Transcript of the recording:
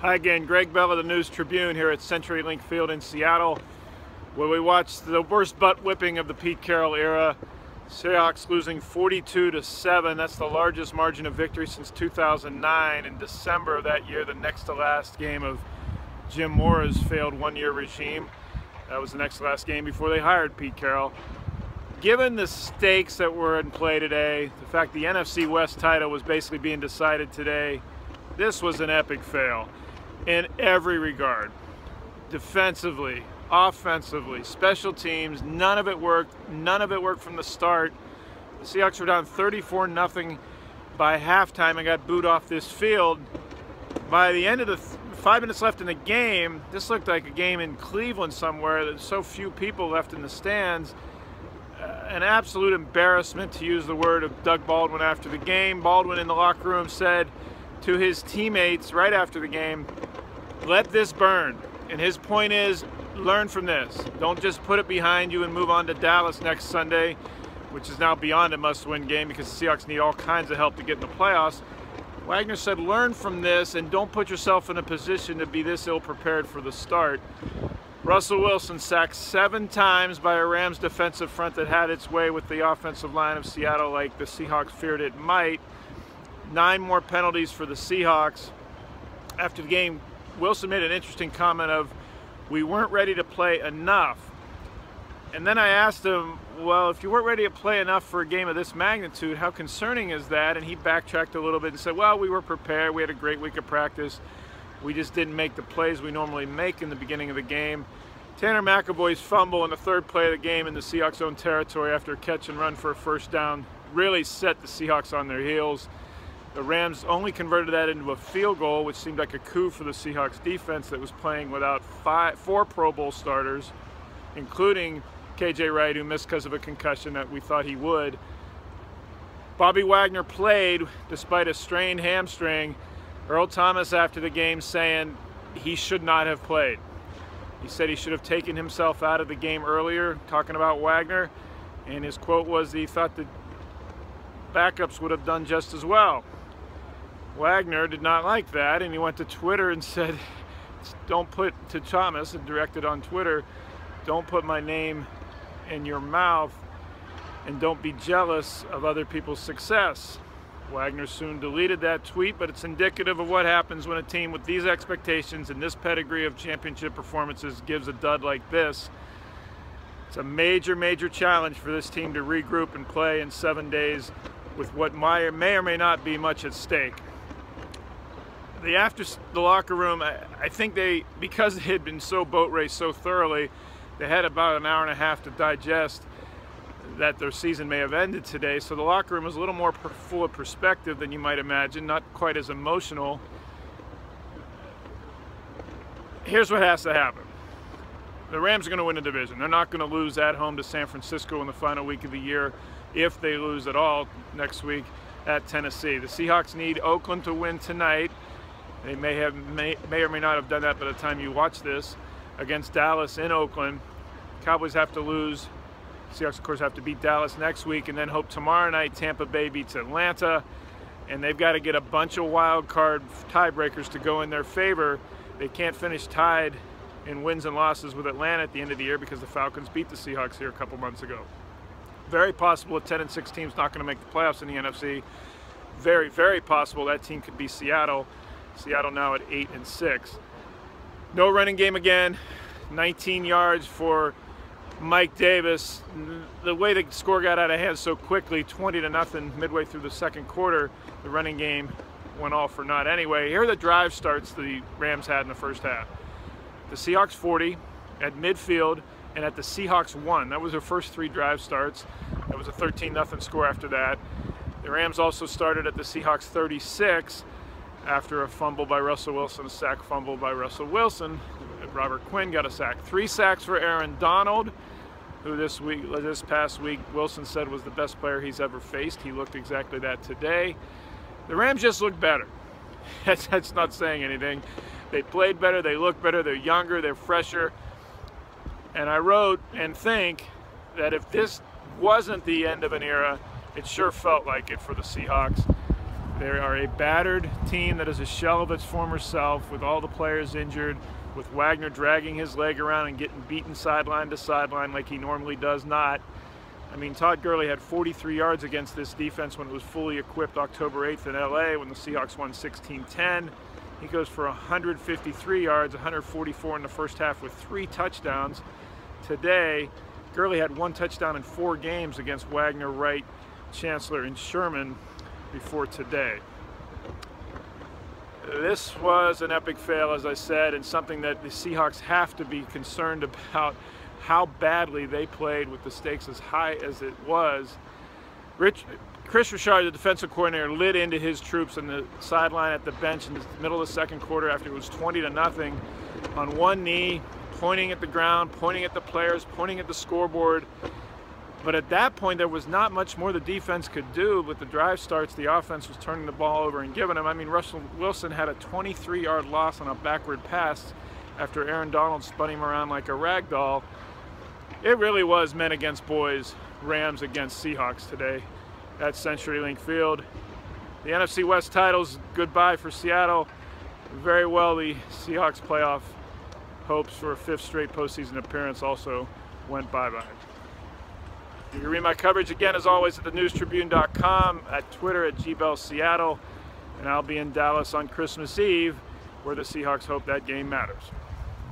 Hi again, Gregg Bell of the News Tribune here at CenturyLink Field in Seattle, where we watched the worst butt whipping of the Pete Carroll era. Seahawks losing 42-7. That's the largest margin of victory since 2009. In December of that year, the next to last game of Jim Mora's failed one-year regime. That was the next to last game before they hired Pete Carroll. Given the stakes that were in play today, the fact the NFC West title was basically being decided today, this was an epic fail in every regard. Defensively, offensively, special teams, none of it worked. None of it worked from the start. The Seahawks were down 34-0 by halftime and got booed off this field. By the end of the 5 minutes left in the game, this looked like a game in Cleveland somewhere. There's so few people left in the stands. An absolute embarrassment, to use the word of Doug Baldwin after the game. Baldwin in the locker room said to his teammates right after the game, "Let this burn." And his point is, learn from this. Don't just put it behind you and move on to Dallas next Sunday, which is now beyond a must-win game because the Seahawks need all kinds of help to get in the playoffs. Wagner said, learn from this and don't put yourself in a position to be this ill-prepared for the start. Russell Wilson sacked 7 times by a Rams defensive front that had its way with the offensive line of Seattle like the Seahawks feared it might. 9 more penalties for the Seahawks. After the game, Wilson made an interesting comment of, "We weren't ready to play enough." And then I asked him, well, if you weren't ready to play enough for a game of this magnitude, how concerning is that? And he backtracked a little bit and said, well, we were prepared. We had a great week of practice. We just didn't make the plays we normally make in the beginning of the game. Tanner McAvoy's fumble in the 3rd play of the game in the Seahawks' own territory after a catch and run for a first down really set the Seahawks on their heels. The Rams only converted that into a field goal, which seemed like a coup for the Seahawks defense that was playing without 4 Pro Bowl starters, including KJ Wright, who missed because of a concussion that we thought he would. Bobby Wagner played despite a strained hamstring. Earl Thomas after the game saying he should not have played. He said he should have taken himself out of the game earlier, talking about Wagner, and his quote was he thought the backups would have done just as well. Wagner did not like that, and he went to Twitter and said, don't put, to Thomas, and directed on Twitter, don't put my name in your mouth and don't be jealous of other people's success. Wagner soon deleted that tweet, but it's indicative of what happens when a team with these expectations and this pedigree of championship performances gives a dud like this. It's a major, major challenge for this team to regroup and play in 7 days with what may or may not be much at stake. After the locker room, I think because they had been so boat raced so thoroughly, they had about an hour and a half to digest that their season may have ended today. So the locker room was a little more full of perspective than you might imagine, not quite as emotional. Here's what has to happen. The Rams are going to win the division. They're not going to lose at home to San Francisco in the final week of the year, if they lose at all next week at Tennessee. The Seahawks need Oakland to win tonight. They may or may not have done that by the time you watch this, against Dallas in Oakland. Cowboys have to lose. Seahawks, of course, have to beat Dallas next week and then hope tomorrow night Tampa Bay beats Atlanta. And they've got to get a bunch of wild card tiebreakers to go in their favor. They can't finish tied in wins and losses with Atlanta at the end of the year because the Falcons beat the Seahawks here a couple months ago. Very possible a 10-6 team's not going to make the playoffs in the NFC. Very, very possible that team could be Seattle. Seattle now at 8-6. No running game again. 19 yards for Mike Davis. The way the score got out of hand so quickly, 20-0 midway through the 2nd quarter, the running game went all for naught anyway. Here are the drive starts the Rams had in the first half. The Seahawks 40 at midfield and at the Seahawks 1. That was their first 3 drive starts. That was a 13-0 score after that. The Rams also started at the Seahawks 36 after a fumble by Russell Wilson, a sack fumble by Russell Wilson. Robert Quinn got a sack. 3 sacks for Aaron Donald, who this past week, Wilson said was the best player he's ever faced. He looked exactly that today. The Rams just look better. That's not saying anything. They played better, they look better, they're younger, they're fresher. And I wrote and think that if this wasn't the end of an era, it sure felt like it for the Seahawks. They are a battered team that is a shell of its former self, with all the players injured, with Wagner dragging his leg around and getting beaten sideline to sideline like he normally does not. I mean, Todd Gurley had 43 yards against this defense when it was fully equipped October 8th in LA when the Seahawks won 16-10. He goes for 153 yards, 144 in the first half with 3 touchdowns. Today, Gurley had 1 touchdown in 4 games against Wagner, Wright, Chancellor, and Sherman before today. This was an epic fail, as I said, and something that the Seahawks have to be concerned about, how badly they played with the stakes as high as it was. Chris Richard, the defensive coordinator, lit into his troops on the sideline at the bench in the middle of the second quarter after it was 20-0 on one knee, pointing at the ground, pointing at the players, pointing at the scoreboard. But at that point, there was not much more the defense could do. But the drive starts, the offense was turning the ball over and giving them. I mean, Russell Wilson had a 23-yard loss on a backward pass after Aaron Donald spun him around like a rag doll. It really was men against boys, Rams against Seahawks today at CenturyLink Field. The NFC West titles, goodbye for Seattle. Very well, the Seahawks playoff hopes for a 5th straight postseason appearance also went bye-bye. You can read my coverage again, as always, at thenewstribune.com, at Twitter at GBellSeattle, and I'll be in Dallas on Christmas Eve, where the Seahawks hope that game matters.